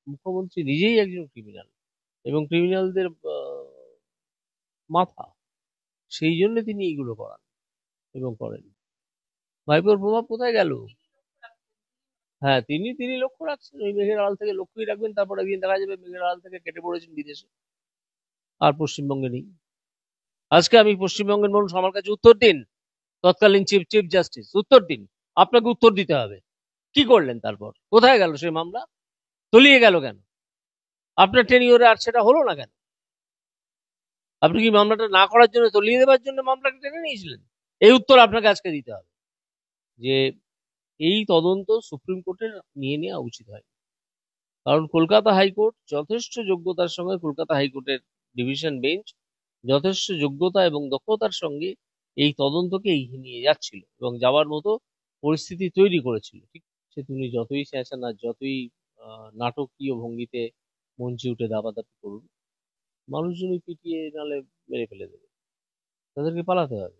মুখ্যমন্ত্রী নিজেই একজন ক্রিমিনাল এবং ক্রিমিনালদের মাথা, সেই জন্য তিনি এইগুলো করান এবং করেন। ভাইপোর প্রভাব কোথায় গেল? হ্যাঁ, তিনি লক্ষ্য রাখছেন, ওই মেঘের আড়াল থেকে লক্ষ্যই রাখবেন, তারপর একদিন দেখা যাবে মেঘের আড়াল থেকে কেটে পড়েছেন বিদেশে, আর পশ্চিমবঙ্গে নেই। আজকে আমি পশ্চিমবঙ্গের মানুষ আমার কাছে উত্তর দিন, তৎকালীন চিফ জাস্টিস উত্তর দিন, আপনাকে উত্তর দিতে হবে। কি করলেন তারপর? কোথায় গেল সেই মামলা? তলিয়ে গেল কেন? আপনার টেনিওরে আর সেটা হলো না কেন? আপনি কি মামলাটা না করার জন্য, তলিয়ে দেওয়ার জন্য মামলাটা টেনে নিয়েছিলেন? এই উত্তর আপনাকে আজকে দিতে হবে যে এই তদন্ত সুপ্রিম কোর্টের নিয়ে নেওয়া উচিত হয়। কারণ কলকাতা হাইকোর্ট যথেষ্ট যোগ্যতার সঙ্গে, কলকাতা হাইকোর্টের ডিভিশন বেঞ্চ যথেষ্ট যোগ্যতা এবং দক্ষতার সঙ্গে এই তদন্তকে এগিয়ে নিয়ে যাচ্ছিল এবং যাওয়ার মতো পরিস্থিতি তৈরি করেছিল। ঠিক সে তুমি যতই চেঁচান আর যতই নাটকীয় ভঙ্গিতে মঞ্চে উঠে দাপাদাপি করুন, মানুষজনই পিটিয়ে নালে মেরে ফেলে দেবে, তাদেরকে পালাতে হবে।